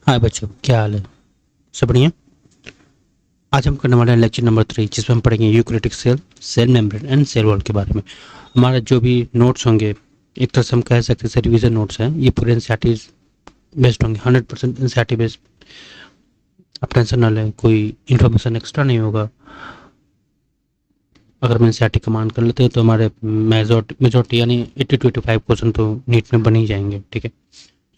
हाय बच्चों, क्या हाल है? सब बढ़िया। आज हम करने वाले हैं लेक्चर नंबर 3, जिसमें हम पढ़ेंगे eukaryotic cell, cell membrane and cell wall के बारे में। हमारे जो भी नोट्स होंगे, एक तरह से हम कह सकते हैं रिवीजन नोट्स हैं। ये पूरे एनसीईआरटी बेस्ड होंगे, 100% एनसीईआरटी बेस्ड। आप टेंशन ना लें, कोई इन्फॉर्मेशन एक्स्ट्रा नहीं होगा। अगर हम एनसीईआरटी कमांड कर लेते हैं तो हमारे मेजोरिटी यानी 80 to 85% तो नीट में बन ही जाएंगे। ठीक है,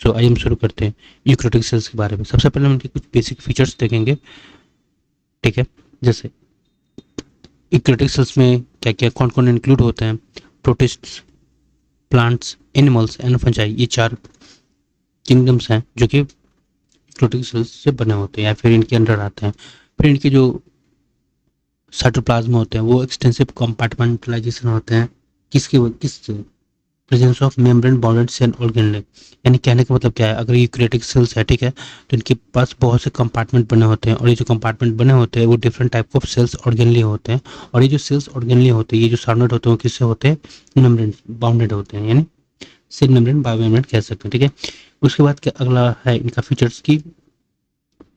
सो आइए हम शुरू करते हैं यूकेरियोटिक सेल्स के बारे में। सबसे पहले हम इनके कुछ बेसिक फीचर्स देखेंगे। ठीक है, जैसे यूकेरियोटिक सेल्स में क्या क्या कौन कौन इंक्लूड होते हैं। प्रोटिस्ट्स, प्लांट्स, एनिमल्स एंड फंजाई, ये 4 किंगडम्स हैं जो कि यूकेरियोटिक सेल्स से बने होते हैं या फिर इनके अंडर आते हैं। फिर इनके जो साइटोप्लाज्म होते हैं वो एक्सटेंसिव कंपार्टमेंटलाइजेशन होते हैं। किस presence of membrane bounded cell organelle. यानी कहने का मतलब क्या है, अगर यूकेरियोटिक सेल्स है, ठीक है, तो इनके पास बहुत से कंपार्टमेंट बने होते हैं और ये जो कंपार्टमेंट बने होते हैं वो different type of cells organelle होते हैं। और ये जो सेल्स ऑर्गेनली होते हैं, ये जो सराउंडेड होते हैं वो किससे होते हैं? मेम्ब्रेन बाउंडेड होते हैं, यानी सेल मेम्ब्रेन बायो मेम्ब्रेन कह सकते हैं। ठीक है, उसके बाद क्या अगला है इनका फीचर्स की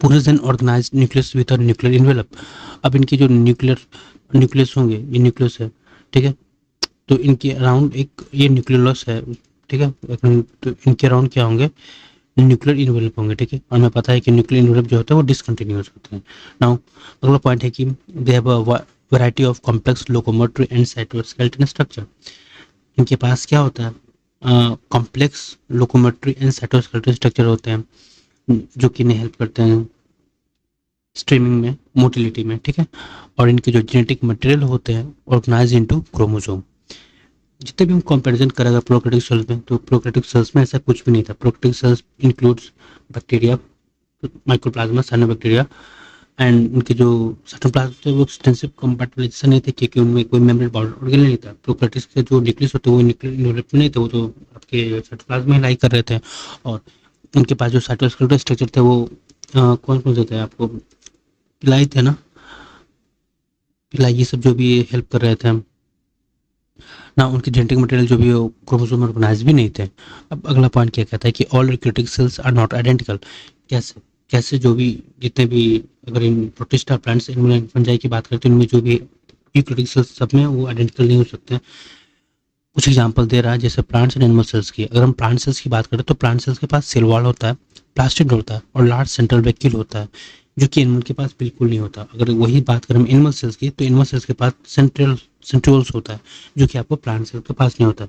पूरे an organise nucleus with nuclear envelope. अब इनकी जो न्यूक्लियस होंगे, ये न्यूक्लियस है, ठीक है, तो इनके अराउंड एक ये न्यूक्लियोलस है। ठीक है, तो इनके अराउंड क्या होंगे? न्यूक्लियर इन्वेलप होंगे। ठीक है, और हमें पता है कि न्यूक्लियर इन्वेलप जो होता है वो डिसकंटिन्यूअस होते हैं। नाउ अगला पॉइंट है कि they have a variety of complex locomotory and cytoskeleton structure. इनके पास क्या होता है? Complex locomotory and cytoskeleton structure होते हैं जो कि इन्हें हेल्प करते हैं स्ट्रीमिंग में, मोटिलिटी में। ठीक है, और इनके जो जेनेटिक मटेरियल होते हैं ऑर्गेनाइज इनटू क्रोमोसोम। जितने भी हम कंपैरिजन करें अगर प्रोकैरियोटिक सेल्स में, तो प्रोकैरियोटिक सेल्स में ऐसा कुछ भी नहीं था। Prokaryotic cells includes bacteria, mycoplasma, cyanobacteria and उनके जो साइटोप्लाज्म थे वो एक्सटेंसिव कंपार्टमेंटलाइजेशन नहीं थे क्योंकि उनमें कोई मेम्ब्रेन ऑर्गेनल नहीं था। प्रोकैरियोटिक्स के जो न्यूक्लियस होते हैं वो न्यूक्लियर इन्वेलप में नहीं थे, वो तो आपके साइटोप्लाज्म में लाई कर रहे थे। और उनके पास जो साइटोस्केलेटल स्ट्रक्चर थे वो कौन कौन से थे? आपको पिलाई थे ना, पिलाई, ये सब जो भी हेल्प कर रहे थे हम ना। उनके जेनेटिक मटेरियल जो भी हो क्रोमोसोम ऑर्गेनाइज भी नहीं थे। अब अगला पॉइंट क्या कहता है कि all eukaryotic cells are not identical. कैसे कैसे जो भी जितने भी, अगर इन प्रोटिस्टा प्लांट्स एनिमल फंजाई की बात करते हैं, उनमें जो भी यूकेरियोटिक सेल्स सब में वो आइडेंटिकल नहीं हो सकते हैं। कुछ एग्जांपल दे रहा है जैसे प्लांट्स एंड एनिमल सेल्स की। अगर हम प्लांट सेल्स की बात करें तो प्लांट सेल्स के पास सेल वॉल होता है, प्लास्टिड होता है और लार्ज सेंट्रल वैक्यूल होता है, जो कि एनिमल के पास बिल्कुल नहीं होता। अगर वही बात करें हम एनिमल सेल्स की, तो एनिमल सेल्स के पास सेंट्रियोल्स होता है, जो कि आपको प्लांट सेल के पास नहीं होता।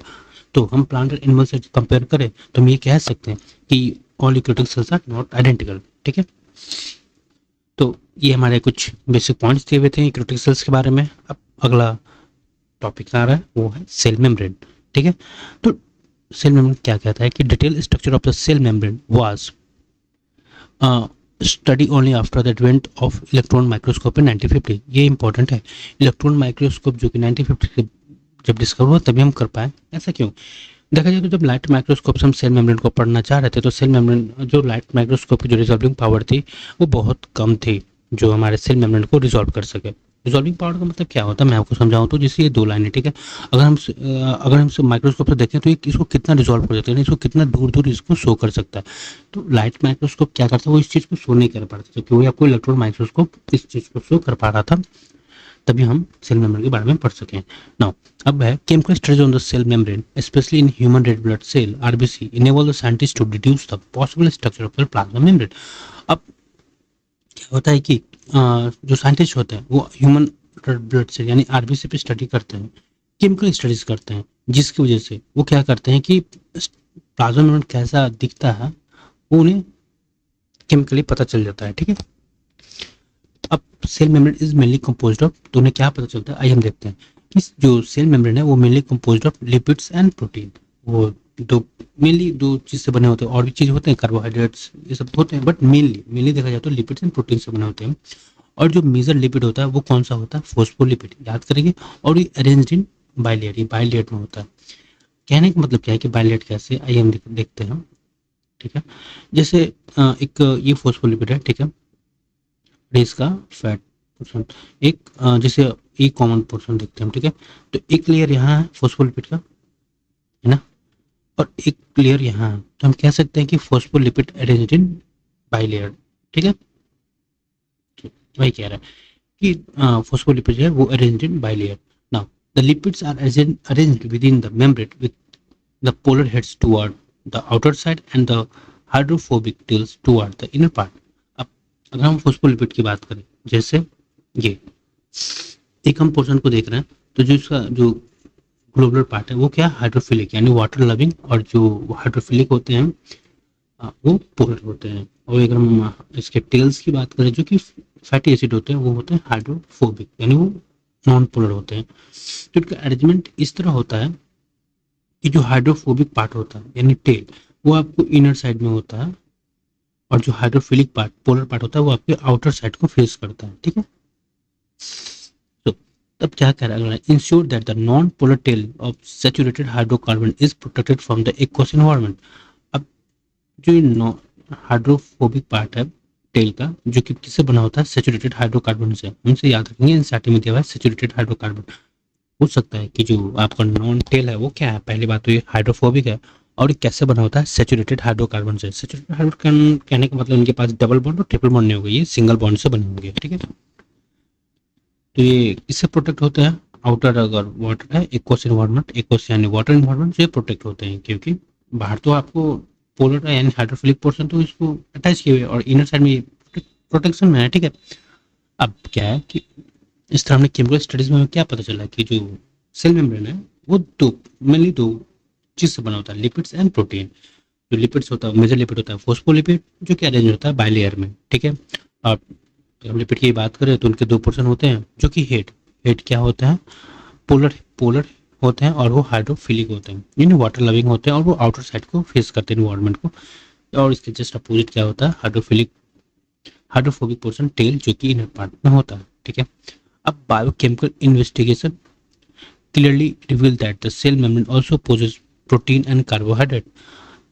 तो हम प्लांट और एनिमल सेल्स कंपेयर करें तो हम ये कह सकते हैं कि all eukaryotic cells are not identical. ठीक है, तो ये हमारे कुछ बेसिक पॉइंट्स दिए हुए थे यूकेरियोटिक सेल्स के बारे में। अब अगला टॉपिक आ रहा है वो है सेल मेम्ब्रेन। ठीक है, तो सेल मेम्ब्रेन क्या कहता है कि detail structure of the cell membrane was study only after the advent of electron microscope in 1950। ये इंपॉर्टेंट है, इलेक्ट्रॉन माइक्रोस्कोप जो कि 1950 जब डिस्कवर हुआ तभी हम कर पाए। ऐसा क्यों? देखा जाए तो जब लाइट माइक्रोस्कोप से हम सेल मेम्ब्रेन को पढ़ना चाह रहे थे तो सेल मेम्ब्रेन जो लाइट माइक्रोस्कोप की जो रिजॉल्विंग पावर थी वो बहुत कम थी जो हमारे सेल मेम्ब्रेन को रिजॉल्व कर सके। रिजॉल्विंग पावर का मतलब क्या होता है मैं आपको समझाऊं तो जैसे ये 2 लाइनें, ठीक है, अगर हम माइक्रोस्कोप से देखें तो ये इसको कितना रिजॉल्व कर देते हैं, इसको कितना दूर दूर इसको शो कर सकता है। तो लाइट माइक्रोस्कोप क्या करता है, वो इस चीज़ को शो नहीं कर पाता था क्योंकि आपको इलेक्ट्रॉन माइक्रोस्कोप इस चीज़ को शो कर पा रहा था, तभी हम सेल मेम्ब्रेन के बारे में पढ़ सकें। नाउ अब है chemical studies on the cell membrane specially in human red blood cell RBC enable the scientist to deduce the possible structure of the plasma membrane. अब क्या होता है कि जो साइंटिस्ट होते हैं वो ह्यूमन रेड ब्लड सेल यानी आरबीसी पे स्टडी करते हैं, केमिकल स्टडीज करते हैं, जिसकी वजह से वो क्या करते हैं कि प्लाज्मा मेम्ब्रेन कैसा दिखता है वो उन्हें केमिकली पता चल जाता है। ठीक है, अब cell membrane is mainly composed of, तो उन्हें क्या पता चलता है, आइए हम देखते हैं कि जो सेल मेम्ब्रेन है वो mainly composed of lipids and protein. वो दो मेनली 2 चीज से बने होते हैं, और भी चीज होते हैं कार्बोहाइड्रेट्स ये सब होते हैं, बट मेनली देखा जाए तो लिपिड्स एंड प्रोटीन से बने होते हैं। और जो मेजर लिपिड होता है वो कौन सा होता है? फॉस्फोलिपिड, याद करेंगे। और ये अरेंज्ड इन बाइलेयर, ये बाइलेयर में होता है। कहने का मतलब क्या है कि बाइलेयर कैसे, आइए हम देखते हैं। ठीक है, जैसे एक ये फॉस्फोलिपिड है, ठीक है, इसका फैट पोर्शन एक जैसे एक कॉमन पोर्शन देखते हैं हम। ठीक है, तो एक लेयर यहाँ है फॉस्फोलिपिड का, है ना, और एक लेयर यहाँ है, तो हम कह सकते हैं कि फॉस्फोलिपिड अरेंज्ड इन बाइलेयर, ठीक है। वही कह रहा है कि फॉस्फोलिपिड जो है वो arranged in bilayer. Now the lipids are arranged within the membrane with the polar heads toward the outer side and the hydrophobic tails toward the inner part. अब अगर हम फॉस्फोलिपिड की बात करें, जैसे ये एक हम पोर्शन को देख रहे हैं, तो जो इसका जो ग्लोबुलर पार्ट है वो क्या हाइड्रोफिलिक यानी वाटर लविंग, और जो हाइड्रोफिलिक होते हैं वो पोलर होते हैं। और अगर हम इसके टेल्स की बात करें जो कि फैटी एसिड होते हैं वो होते हैं हाइड्रोफोबिक यानी वो नॉन पोलर होते हैं। तो इनका अरेंजमेंट इस तरह होता है कि जो हाइड्रोफोबिक पार्ट होता है यानी टेल वो आपको इनर साइड में होता है, और जो हाइड्रोफिलिक पार्ट पोलर पार्ट होता है वो आपके आउटर साइड को फेस करता है, ठीक है। तो तब क्या कह रहा है, ensure that the non polar tail of saturated hydrocarbon is protected from the aqueous environment. अब जो ये हाइड्रोफोबिक पार्ट है टेल का, जो कि किससे बना होता है, सैचुरेटेड हाइड्रोकार्बन से। हमसे याद रखेंगे एनसीईआरटी में दिया हुआ है सैचुरेटेड हाइड्रोकार्बन। पूछ सकता है कि जो आपका नॉन टेल है वो क्या है। पहली बात तो ये हाइड्रोफोबिक है, और ये कैसे बना होता है, सैचुरेटेड हाइड्रोकार्बन से। सैचुरेटेड हाइड्रोकार्बन कहने का मतलब इनके पास डबल बॉन्ड और ट्रिपल बॉन्ड नहीं होगा, ये सिंगल बॉन्ड से बने होंगे, ठीक है। तो ये इससे प्रोटेक्ट होते हैं। आउटर अगर वाटर है, एक्वस इन्वायरमेंट, एक्वस यानी वाटर इन्वायरमेंट से प्रोटेक्ट होते हैं, क्योंकि बाहर तो आपको पोलर यानी हाइड्रोफिलिक पोर्शन तो इसको अटैच किए हुए और इनर साइड में प्रोटेक्शन में है, ठीक है। अब क्या है कि इस तरह हमने केमिकल स्टडीज में क्या पता चला कि जो सेल मेम्ब्रेन है वो दो मेनली दो चीज से बना होता है, लिपिड्स एंड प्रोटीन। जो लिपिड्स होता है मेजर लिपिड होता है फोस्फोलिपिड जो कि अरेंज होता है बाइलेयर में, ठीक है। और अगर हम लिपिड की बात करें तो उनके दो पोर्शन होते हैं, जो कि हेड हेड क्या होते हैं, पोलर पोलर होते हैं, और वो हाइड्रोफिलिक होते हैं यानी वाटर लविंग होते हैं, और वो आउटर साइड को फेस करते हैं इन्वायरमेंट को। और इसके जस्ट अपोजिट क्या होता है, हाइड्रोफिलिक हाइड्रोफोबिक पोर्शन टेल जो कि इनर पार्ट में होता है, ठीक है। अब biochemical investigation clearly reveal that the cell membrane also possesses protein and carbohydrate।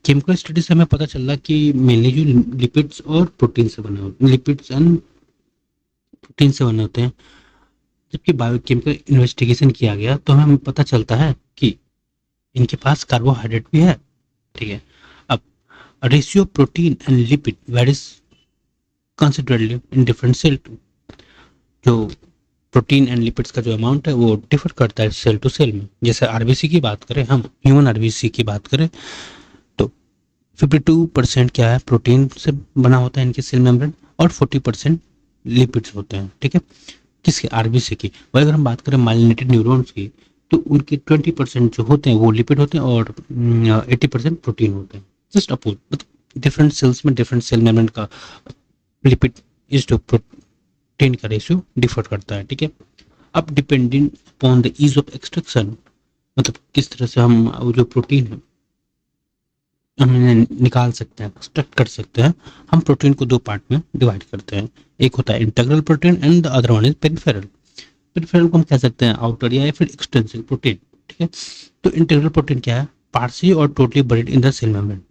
Chemical study से हमें पता चला कि मेनली जो लिपिड्स और प्रोटीन से बने होते हैं, लिपिड्स एंड प्रोटीन से बने होते हैं। जबकि बायोकेमिकल इन्वेस्टिगेशन किया गया तो हमें पता चलता है कि इनके पास कार्बोहाइड्रेट भी है, ठीक है। अब ratio protein and lipid varies considerably in different cell. जो प्रोटीन एंड लिपिड्स का जो अमाउंट है वो डिफर करता है सेल टू सेल में। जैसे आरबीसी की बात करें, हम ह्यूमन आरबीसी की बात करें तो 52% क्या है प्रोटीन से बना होता है इनके सेल मेम्ब्रेन, और 40% लिपिड्स होते हैं, ठीक है, किसके आरबीसी की। वही अगर हम बात करें माइलिनेटेड न्यूरॉन्स की तो उनके 20% जो होते हैं वो लिपिड होते हैं, और 80% प्रोटीन होते हैं। जस्ट अपोज मतलब डिफरेंट सेल्स में डिफरेंट सेल मेम्ब्रेन का लिपिड इज टू प्रोटीन का रेशियो डिफर करता है, ठीक है। अब depending upon the ease of extraction, मतलब किस तरह से हम वो जो प्रोटीन है हम निकाल सकते हैं, एक्सट्रैक्ट कर सकते हैं। हम प्रोटीन को दो पार्ट में डिवाइड करते हैं, एक होता है integral protein and the other one is peripheral. Peripheral को हम कह सकते हैं आउटर या फिर एक्सटेंसिव प्रोटीन, ठीक है। तो इंटीग्रल प्रोटीन क्या है, पार्शियली और totally buried in the cell membrane,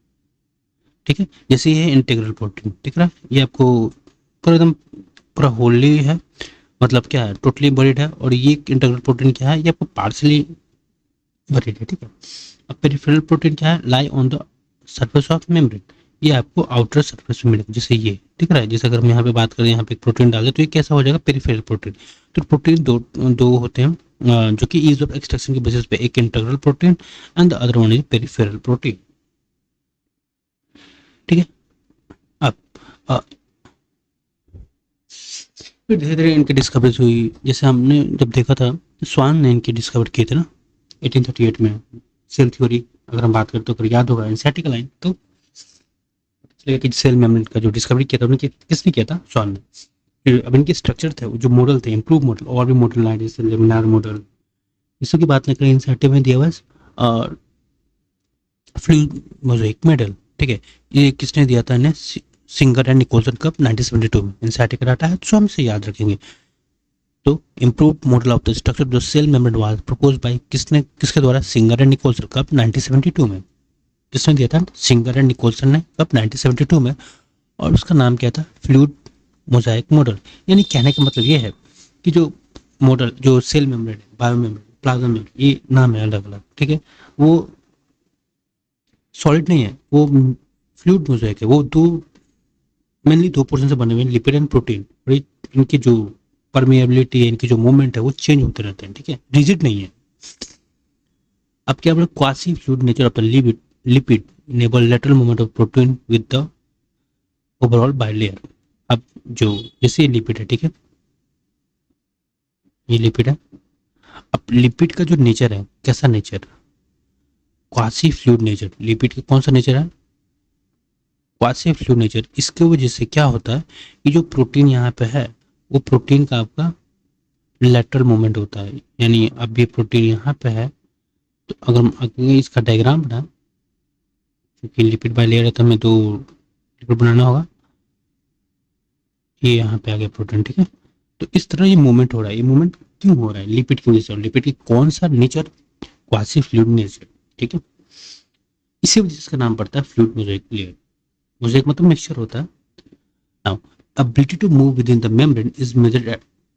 ठीक है। जैसे ये इंटीग्रल प्रोटीन दिख रहा है, ये आपको पूरा एकदम पूरा होली है, मतलब क्या है टोटली बरीड है। और ये इंटीग्रल प्रोटीन क्या है, ये आपको पार्शियली बरीड है, ठीक है। अब पेरिफेरल प्रोटीन क्या है, lie on the surface of membrane, ये आपको आउटर सरफेस में मिलेगा। जैसे ये दिख रहा है, जैसे अगर हम यहाँ पे बात करें, यहाँ पे प्रोटीन डाल दे तो ये कैसा हो जाएगा, पेरिफेरल प्रोटीन। तो प्रोटीन दो दो होते हैं जो कि ईज ऑफ एक्सट्रैक्शन के बेसिस पे, एक integral protein and the other one is peripheral protein, ठीक है। अब फिर धीरे धीरे इनकी डिस्कवरीज हुई। जैसे हमने जब देखा था स्वान ने इनकी डिस्कवर किए थे ना 1838 में, सेल थ्योरी अगर हम बात करें तो अगर याद होगा एनसीईआरटी का लाइन, तो चलेगा कि सेल मेम्ब्रेन का जो डिस्कवरी किया था उन्होंने किसने किया था, स्वान ने। फिर अब इनके स्ट्रक्चर थे जो मॉडल थे, इंप्रूव मॉडल, और भी मॉडल आए जैसे लेमिनार मॉडल, इसकी बात नहीं करें एनसीईआरटी में दिया हुआ है। और फ्लूइड मोज़ेक मेडल, ठीक है, ये किसने दिया था इन्हें, सिंगर एंड निकोलसन कप 1972 में। एनसीईआरटी का डाटा है तो हम इसे याद रखेंगे। तो improve model of the structure जो cell membrane was propose by किसने, किसके द्वारा, सिंगर एंड निकोलसन कप 1972 में। किसने दिया था, सिंगर एंड निकोलसन ने कप 1972 में। और उसका नाम क्या था, फ्लूइड मोज़ाइक मॉडल। यानी कहने का मतलब ये है कि जो मॉडल जो सेल मेम्ब्रेन है, बायो मेम्ब्रेन, प्लाज्मा मेम्ब्रेन, ये नाम है अलग अलग, ठीक है। वो सॉलिड नहीं है, वो फ्लूइड मोज़ाइक है, वो दो मेनली दो पोर्शन से बने हुए हैं, लिपिड एंड प्रोटीन। और इनकी जो परमेबिलिटी है, इनकी जो मूवमेंट है वो चेंज होते रहते हैं, ठीक है, रिजिड नहीं है। अब क्या बोले, quasi fluid nature of the lipid lipid enable lateral movement of protein with the overall bilayer. अब जो जैसे ये लिपिड है, ठीक है, ये लिपिड है। अब लिपिड का जो नेचर है, कैसा nature, quasi fluid nature. Lipid का कौन सा नेचर है, क्वासी फ्लूइड नेचर। इसके वजह से क्या होता है कि जो प्रोटीन यहाँ पे है वो प्रोटीन का आपका लेटरल मूवमेंट होता है। यानी अब ये प्रोटीन यहाँ पे है, तो अगर इसका डायग्राम बना, क्योंकि लिपिड बाय लेयर है तो हमें तो लिपिड बनाना होगा। ये यहाँ पे आ गया प्रोटीन, ठीक है। तो इस तरह ये मूवमेंट हो रहा है। ये मूवमेंट क्यों हो रहा है, लिपिड की वजह से। लिपिड की कौन सा नेचर, क्वासी फ्लूइड नेचर, ठीक है। इसी वजह से इसका नाम पड़ता है फ्लूइड मोज़ेक लेयर। मोज़ेक मतलब मिक्सचर होता है। Now ability to move within the membrane is measured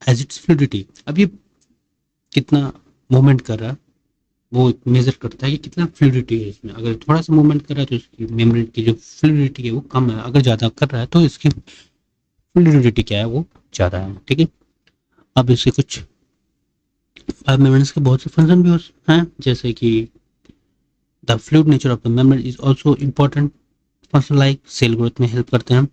as its fluidity। अब ये कितना मूवमेंट कर रहा है वो मेजर करता है कि कितना फ्लूइडिटी है इसमें। अगर थोड़ा सा मूवमेंट कर रहा है तो इसकी मेम्ब्रेन की जो फ्लूइडिटी है वो कम है, अगर ज़्यादा कर रहा है तो इसकी फ्लूइडिटी क्या है वो ज़्यादा है, ठीक है। अब इसके कुछ अब मेम्ब्रेन्स के बहुत से फंक्शन भी हैं, जैसे कि the fluid nature of the membrane is also important function, like cell growth में हेल्प करते हैं।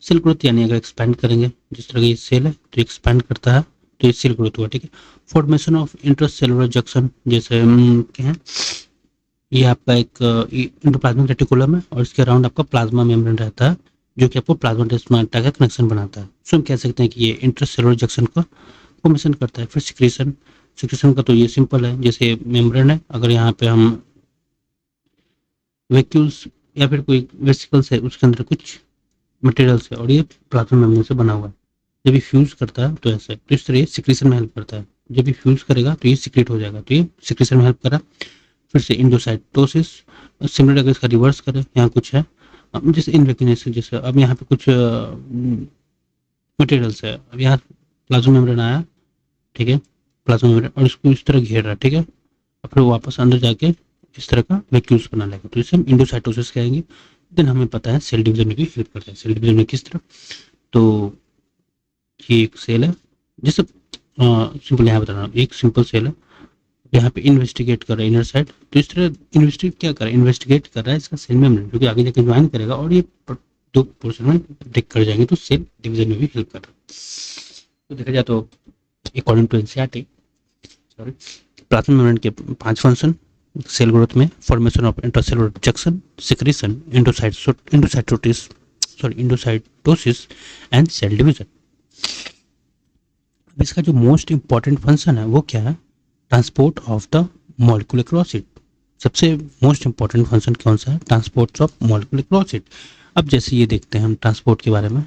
सेल ग्रोथ यानी अगर एक्सपेंड करेंगे, जिस तरह की सेल है तो एक्सपेंड करता है तो ये सेल ग्रोथ हुआ, ठीक है। फॉर्मेशन ऑफ इंट्रासेलुलर जंक्शन, जैसे क्या है, ये आपका एक इंडोप्लाज्मिक रेटिकुलम है और इसके अराउंड आपका प्लाज्मा मेम्ब्रेन रहता है जो कि आपको प्लाज्माडेस्माटा का कनेक्शन बनाता है। सो हम कह सकते हैं कि ये इंट्रासेलुलर जंक्शन का फॉर्मेशन करता है। फिर सिक्रीशन, सिक्रीशन का तो ये सिंपल है, जैसे मेम्ब्रेन है, अगर यहाँ पे हम वैक्यूल्स या फिर कोई वेसिकल्स है उसके अंदर कुछ मटेरियल्स है और ये प्लाज्मा मेम्ब्रेन से बना हुआ है, जब ये फ्यूज करता है तो ऐसा है। तो इस तरह ये सिक्रीशन में हेल्प करता है। जब ये फ्यूज करेगा तो ये सिक्रेट हो जाएगा, तो ये सिक्रीशन में हेल्प करा। फिर से इंडोसाइटोसिस, सिमिलर अगर इसका रिवर्स करें, यहाँ कुछ है जैसे इनवेक्यूनेशन, जैसे अब यहाँ पे कुछ मटेरियल्स है, अब यहाँ प्लाज्मा मेम्ब्रेन आया, ठीक है, प्लाज्मा मेम्ब्रेन, और इसको इस तरह घेर रहा है, ठीक है। और फिर वापस अंदर जाके इस तरह का वैक्यूल्स बना लेगा, तो इसे हम इंडोसाइटोसिस कहेंगे। देन हमें पता है सेल डिवीजन में भी हेल्प करता है। सेल डिवीजन में किस तरह, तो ये एक सेल है, जैसे सिंपल यहाँ बता रहा हूँ, एक सिंपल सेल है, यहाँ पे इन्वेस्टिगेट कर रहा है इनर साइड, तो इस तरह इन्वेस्टिगेट क्या कर रहा है, इन्वेस्टिगेट कर रहा है इसका सेल मेम्ब्रेन, जो कि आगे जाके ज्वाइन करेगा और ये दो पोर्शन में ब्रेक कर जाएंगे, तो सेल डिवीजन में भी हेल्प कर रहा है। तो देखा जाए तो according to NCERT, sorry, plasma membrane के 5 फंक्शन सेल ग्रोथ में, formation of intracellular junction, secretion, endocytosis and cell division. इसका जो मोस्ट इंपॉर्टेंट फंक्शन है वो क्या है, transport of the molecule across it. सबसे मोस्ट इंपॉर्टेंट फंक्शन कौन सा है, transport of molecule across it. अब जैसे ये देखते हैं हम ट्रांसपोर्ट के बारे में,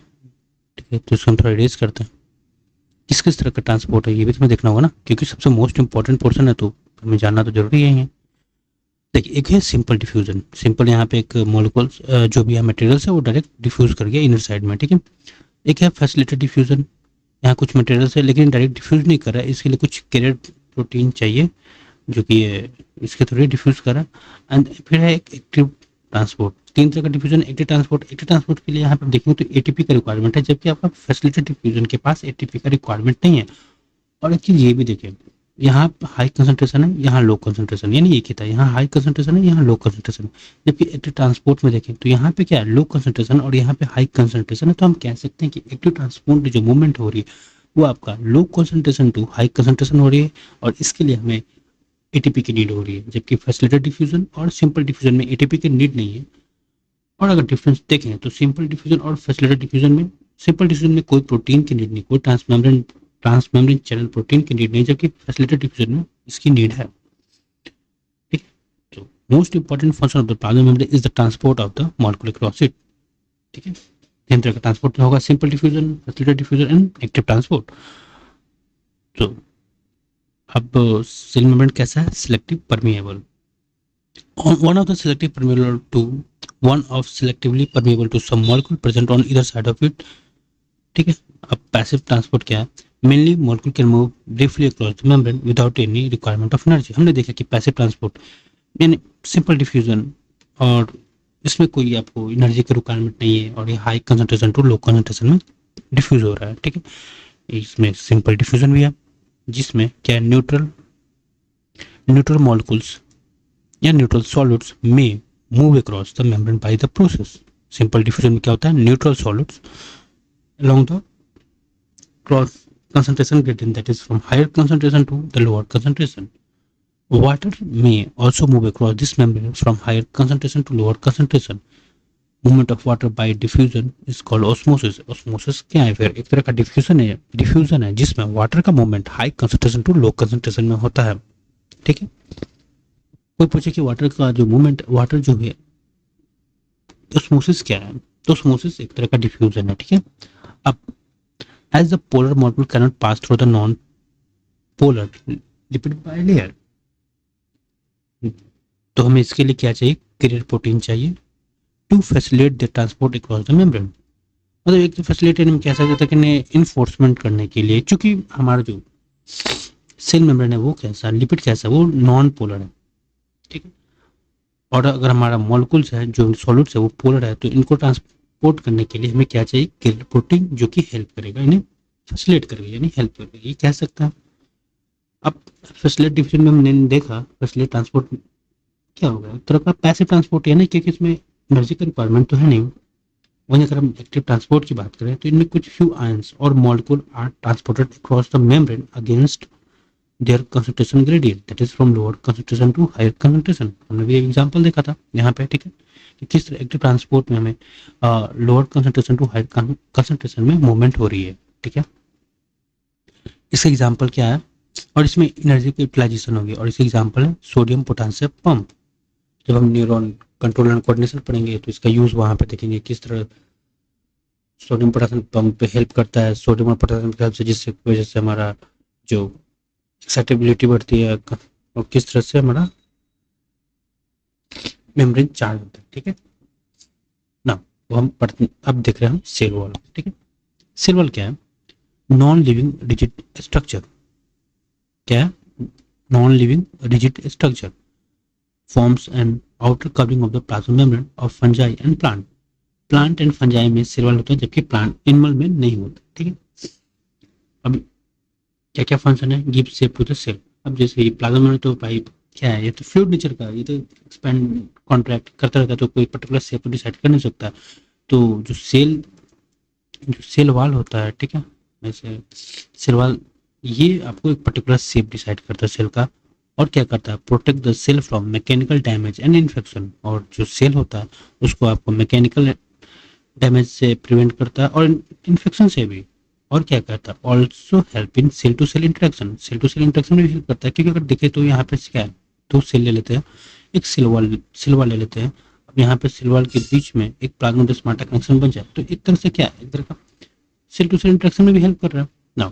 ठीक है, तो इसको हम थोड़ा इरेज करते हैं। किस किस तरह का ट्रांसपोर्ट है ये भी तुम्हें देखना होगा ना, क्योंकि सबसे मोस्ट इंपॉर्टेंट पोर्शन है तो हमें जानना तो जरूरी है। देखिए, एक है सिंपल डिफ्यूजन। सिंपल यहाँ पे एक मॉलिक्यूल्स जो भी है मटेरियल्स है वो डायरेक्ट डिफ्यूज कर गया इनर साइड में, ठीक है। एक है फैसिलिटेड डिफ्यूजन, यहाँ कुछ मटेरियल्स है लेकिन डायरेक्ट डिफ्यूज नहीं कर रहा है, इसके लिए कुछ कैरियर प्रोटीन चाहिए जो कि इसके थ्रू डिफ्यूज कर रहा है। एंड फिर है एक एक्टिव ट्रांसपोर्ट। 3 तरह का डिफ्यूजन। एक्टिव ट्रांसपोर्ट के लिए यहाँ पे देखेंगे तो एटीपी का रिक्वायरमेंट है, जबकि आपका फैसिलिटेड डिफ्यूजन के पास एटीपी का रिक्वायरमेंट नहीं है। और एक चीज़ ये भी देखें, यहाँ हाई कंसंट्रेशन है, यहाँ लो कंसंट्रेशन, यानी एक ही था, यहाँ हाई कंसंट्रेशन है, यहाँ लो कंसंट्रेशन। जबकि एक्टिव ट्रांसपोर्ट में देखें तो यहाँ पे क्या है, लो कंसंट्रेशन और यहाँ पे हाई कंसंट्रेशन है। तो हम कह सकते हैं कि एक्टिव ट्रांसपोर्ट जो मूवमेंट हो रही है वो आपका low concentration to high concentration हो रही है, और इसके लिए हमें एटीपी की नीड हो रही है। जबकि फैसिलिटेड डिफ्यूजन और सिंपल डिफ्यूजन में एटीपी की नीड नहीं है। और अगर डिफरेंस देखें तो सिंपल डिफ्यूजन और फैसिलिटेड डिफ्यूजन में, सिंपल डिफ्यूजन में कोई प्रोटीन की नीड नहीं, कोई ट्रांसमेम्ब्रेन चैनल प्रोटीन की नीड नहीं, जबकि फैसिलिटेड डिफ्यूजन में इसकी नीड है, ठीक। तो most important function of the plasma membrane is the transport of the molecule across it, ठीक है। 3 तरह का ट्रांसपोर्ट होगा, simple diffusion, facilitated diffusion and active transport. तो अब सेल मेम्ब्रेन कैसा है, selective permeable, one of selective permeable to one of selectively permeable to some molecule present on either side of it, ठीक है। अब पैसिव ट्रांसपोर्ट क्या है, mainly molecule can move briefly across the membrane without any requirement of energy. हमने देखा कि passive transport यानी simple diffusion और इसमें कोई आपको एनर्जी की रिक्वायरमेंट नहीं है और ये high concentration to low concentration में डिफ्यूज हो रहा है, ठीक है। इसमें सिंपल डिफ्यूजन भी है, जिसमें क्या है, न्यूट्रल न्यूट्रल मॉलिक्यूल्स या न्यूट्रल सॉलिड्स में move across the membrane by the process. Simple diffusion में क्या होता है, neutral solids along the cross concentration gradient, that is from higher concentration to the lower concentration. Water may also move across this membrane from higher concentration to lower concentration. Movement of water by diffusion is called osmosis. Osmosis क्या है, फिर एक तरह का diffusion है जिसमें water का movement high concentration to low concentration में होता है, ठीक है। कोई पूछे कि वाटर का जो मूवमेंट, वाटर जो है, ओस्मोसिस क्या है, तो ओस्मोसिस एक तरह का डिफ्यूजन है, ठीक है। अब as the polar molecule cannot pass through the non-polar lipid bilayer, तो हमें इसके लिए क्या चाहिए, कैरियर प्रोटीन चाहिए to facilitate the transport across the membrane. मतलब एक तो फैसिलिटेट हम कह सकते थे कि इन्फोर्समेंट करने के लिए, क्योंकि हमारा जो सेल मेम्ब्रेन है वो कैसा, लिपिड कैसा, वो नॉन पोलर है, ठीक है। और अगर हमारा मॉलिक्यूल्स है जो सॉलिड्स है वो पोलर है, तो इनको ट्रांसपोर्ट करने के लिए हमें क्या चाहिए, कैरियर प्रोटीन, जो कि हेल्प करेगा, इन्हें फैसिलिटेट करेगा, यानी हेल्प करेगा, ये कह सकते हैं। अब फैसिलिटी डिवीजन में हमने देखा फैसिलिटी ट्रांसपोर्ट क्या होगा, एक तरह का पैसिव ट्रांसपोर्ट, यानी क्योंकि इसमें एनर्जी का रिक्वायरमेंट तो है नहीं। वहीं अगर हम एक्टिव ट्रांसपोर्ट की बात करें तो इनमें कुछ फ्यू आयंस और molecule are transported cross the membrane against their concentration gradient, that is from lower concentration to higher concentration. हमने भी एक एग्जांपल देखा था यहाँ पे, ठीक है, कि किस तरह एक्टिव ट्रांसपोर्ट में हमें lower concentration to higher concentration में मूवमेंट हो रही है, ठीक है। इसका एग्जाम्पल क्या है, और इसमें एनर्जी की यूटिलाइजेशन होगी, और इसका एग्जाम्पल है सोडियम पोटेशियम पंप। जब हम न्यूरॉन कंट्रोल एंड कोऑर्डिनेशन पढ़ेंगे तो इसका यूज वहां पे देखेंगे, किस तरह सोडियम पोटेशियम पंप पे हेल्प करता है, सोडियम और पोटेशियम की हेल्प से, जिससे वजह से हमारा जो एक्साइटेबिलिटी बढ़ती है और किस तरह से हमारा मेम्ब्रेन चार्ज होता है, ठीक है ना। वो हम अब देख रहे हैं सेल वॉल, ठीक है। सेल वॉल क्या है, नॉन लिविंग रिजिड स्ट्रक्चर, क्या है, non living rigid structure forms an outer covering of the plasma membrane of fungi and plant. Plant and fungi में सेल वॉल होता है, जबकि प्लांट एनिमल में नहीं होता, ठीक है। अब क्या क्या फंक्शन है, give shape to the cell. अब जैसे ये प्लाज्मा मेम्ब्रेन तो भाई क्या है, ये तो फ्लूइड नेचर का, ये तो एक्सपेंड कॉन्ट्रैक्ट करता रहता है, तो कोई पर्टिकुलर शेप डिसाइड कर नहीं सकता। तो जो सेल वॉल होता है, ठीक है, वैसे सेल वॉल ये आपको एक पर्टिकुलर शेप डिसाइड करता है सेल का, और क्या करता है, protect the cell from mechanical damage and infection. और जो सेल होता है उसको आपको मैकेनिकल डैमेज से प्रिवेंट करता है और इन्फेक्शन से भी। और क्या करता है, also help in cell to cell interaction, cell to cell interaction में भी हेल्प करता है। क्योंकि अगर देखें तो यहाँ पे क्या है, दो सेल ले लेते हैं, एक सिलवाल ले लेते हैं। अब यहाँ पे सिलवाल के बीच में एक प्लाज्मोडेस्माटा कनेक्शन बन जाए, तो एक तरह से क्या है, एक तरह का सेल टू सेल इंटरेक्शन में भी हेल्प कर रहा है। Now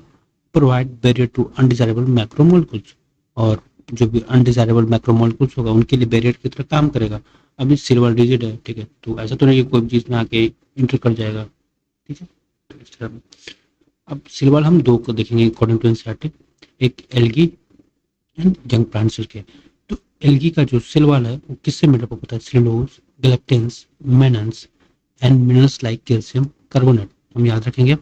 provide barrier to undesirable macromolecules, और जो भी अनडिजायरेबल मैक्रोमोलेक्यूल्स होगा उनके लिए बैरियर की तरह काम करेगा। अभी सिल्वर रिजिड है, ठीक है, तो ऐसा तो नहीं कि कोई भी चीज में आके इंटर कर जाएगा, ठीक है। तो इस तरह अब सिल्वर हम दो को देखेंगे अकॉर्डिंग टू एनसीईआरटी, एक algae and young plant cell के। तो एल्गी का जो सेल वॉल है वो किससे मेडअप होता है, cellulose, galactans, mannans and minerals like calcium carbonate. हम याद रखेंगे,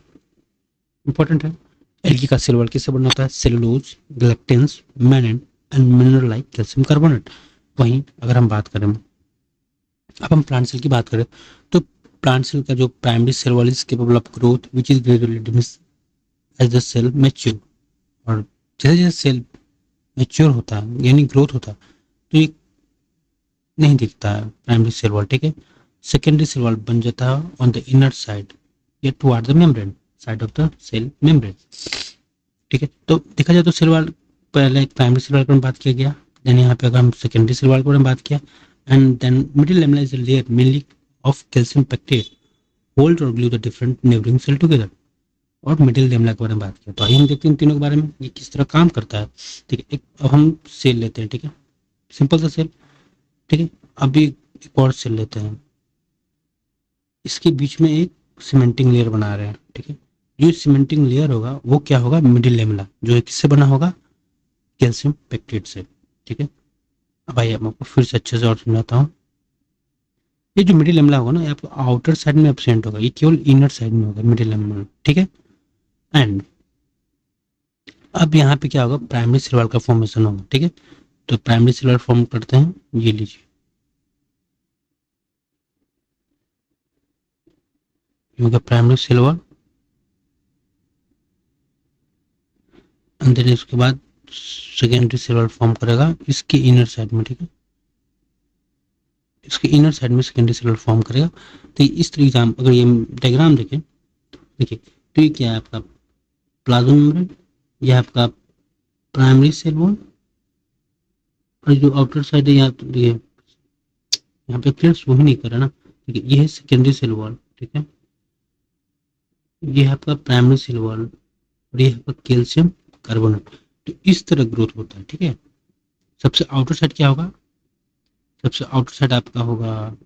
इंपॉर्टेंट है। एल्गी का सेल वॉल किससे बना होता है, cellulose, galactans, mannan and mineral like calcium carbonate. वहीं अगर हम बात करें, अब हम प्लांट सेल की बात करें, तो प्लांट सेल का जो primary cell wall is capable of growth which is gradually diminish as the cell mature. और जैसे जैसे सेल मैच्योर होता है यानी ग्रोथ होता है, तो ये नहीं दिखता है प्राइमरी सेल वॉल, ठीक है। सेकेंडरी सेल वॉल बन जाता है ऑन द इनर साइड या toward the membrane side of the cell membrane, ठीक है। तो देखा जाए तो सेल वॉल पहले एक प्राइमरी सेल वॉल के बारे में बात किया गया, देन यहाँ पे अगर हम सेकेंडरी सेल वॉल के बारे में बात किया, and then middle lamella is a layer mainly of calcium pectate hold और glue the different neighbouring cell together. और मिडिल लेमला के बारे में बात किया, तो आइए हम देखते हैं इन तीनों के बारे में, ये किस तरह काम करता है, ठीक है। एक अब हम सेल लेते हैं, ठीक है, सिंपल सा सेल, ठीक है। अभी एक और सेल लेते हैं, इसके बीच में एक सीमेंटिंग लेयर बना रहे हैं, ठीक है। जो सीमेंटिंग लेयर होगा वो क्या होगा, मिडिल लेमला, जो है किससे बना होगा, कैल्शियम पेक्टेट से, ठीक है। अब आइए मैं आपको फिर से अच्छे से और समझाता हूँ। ये जो मिडिल लेमला होगा ना, ये आपको आउटर साइड में एब्सेंट होगा, ये केवल इनर साइड में होगा मिडिल लेमला, ठीक है। एंड अब यहाँ पे क्या होगा, प्राइमरी सेल वॉल का फॉर्मेशन होगा, ठीक है। तो प्राइमरी सेल वॉल फॉर्म करते हैं, ये लीजिए, ये होगा प्राइमरी सेल वॉल। अंदर इसके बाद सेकेंडरी सेल वॉल फॉर्म करेगा इसके इनर साइड में, ठीक है। इसके इनर साइड में सेकेंडरी सेल वॉल फॉर्म करेगा। तो इस तरीके से अगर ये डायग्राम देखें, देखिए, तो ये क्या है आपका प्लाज्मा मेम्ब्रेन, ये आपका प्राइमरी सेल वॉल, और जो आउटर साइड है यहाँ, तो ये यहाँ पे क्लियर वही नहीं कर रहा ना, ठीक है। ये है सेकेंडरी सेल वॉल, ठीक है। ये है आपका प्राइमरी सेल वॉल, और ये है आपका कैल्शियम कार्बोनेट। तो इस तरह ग्रोथ होता है, ठीक है। सबसे आउटर साइड क्या होगा, सबसे आउटर साइड आपका होगा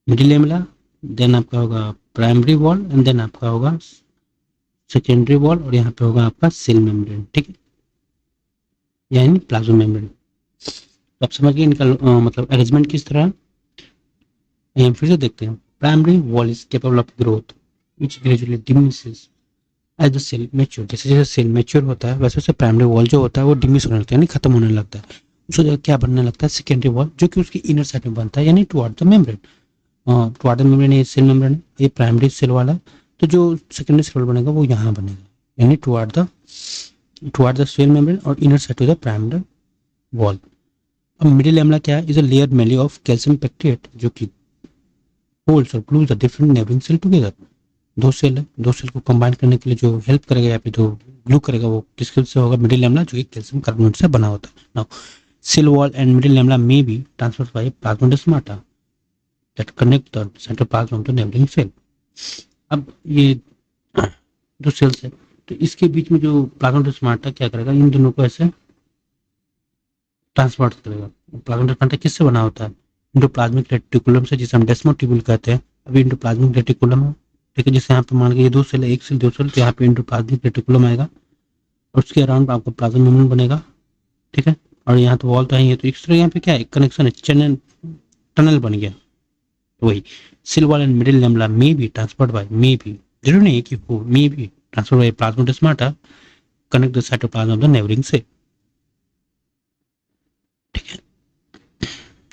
मिडिल लेमला, देन आपका होगा प्राइमरी वॉल, एंड देन आपका होगा सेकेंडरी वॉल, और यहाँ पे होगा आपका सेल मेम्ब्रेन, ठीक है, यानी प्लाज्मा मेम्ब्रेन। तो आप समझ गए इनका मतलब अरेंजमेंट किस तरह है। फिर से देखते हैं, primary wall is capable of growth which gradually diminishes as the cell mature. जैसे जैसे सेल मैच्योर होता है वैसे वैसे प्राइमरी वॉल जो होता है वो डिमिश होने लगता है, यानी खत्म होने लगता है। उसको जगह क्या बनने लगता है, सेकेंडरी वॉल, जो कि उसकी इनर साइड में बनता है, यानी toward the membrane. Toward the membrane ये सेल मेम्ब्रेन है, ये प्राइमरी सेल वाला है। तो जो सेकेंडरी सेल बनेगा वो यहाँ बनेगा, यानी टुवर्ड द सेल मेम्ब्रेन और inner side to the primary wall. अब मिडिल लेमला क्या है, is a layer mainly of calcium pectate, जो कि होल्ड्स और glues the different neighbouring cell together. दो सेल है, दो सेल को कंबाइन करने के लिए जो हेल्प करेगा या फिर जो ग्लू करेगा वो किसके से होगा, मिडिल लेमला, जो कि कैल्शियम कार्बोनेट से बना होता है। Now cell wall and middle lamella में be transferred by plasmodesmata that connect the cytoplasm to neighbouring cell. अब ये जो सेल्स है, तो इसके बीच में जो प्लाज्मोडेस्माटा क्या करेगा, इन दोनों को ऐसे ट्रांसपोर्ट करेगा। प्लाज्मोडेस्माटा किससे बना होता है, इंडोप्लाज्मिक रेटिकुलम से, जिसे हम डेस्मो ट्यूब्यूल कहते हैं। अभी इंडोप्लाज्मिक रेटिकुलम है, ठीक है। जैसे यहाँ पे मान लीजिए ये दो सेल है, एक सेल दो सेल, तो यहाँ पे इंडोप्लाज्मिक रेटिकुलम आएगा, और उसके अराउंड आपको प्लाज्मा मेम्ब्रेन बनेगा, ठीक है। और यहाँ तो वॉल तो है, तो इस तरह यहाँ पे क्या है, कनेक्शन है, चैनल, टनल बन गया। तो वही cell wall and middle lamella may be transferred by, may be जरूरी नहीं है कि हो, may be transfer by plasmodesmata connect the cytoplasm of the neighbouring cell, ठीक है,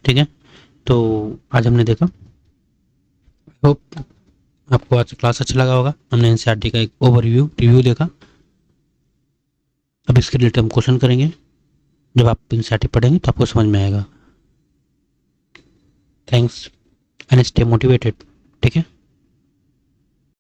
ठीक है। तो आज हमने देखा, होप आपको आज क्लास अच्छा लगा होगा। हमने एनसीईआरटी का एक ओवरव्यू रिव्यू देखा। अब इसके रिलेटेड हम क्वेश्चन करेंगे, जब आप एनसीईआरटी पढ़ेंगे तो आपको समझ में आएगा। थैंक्स एंड स्टे मोटिवेटेड, ठीक है।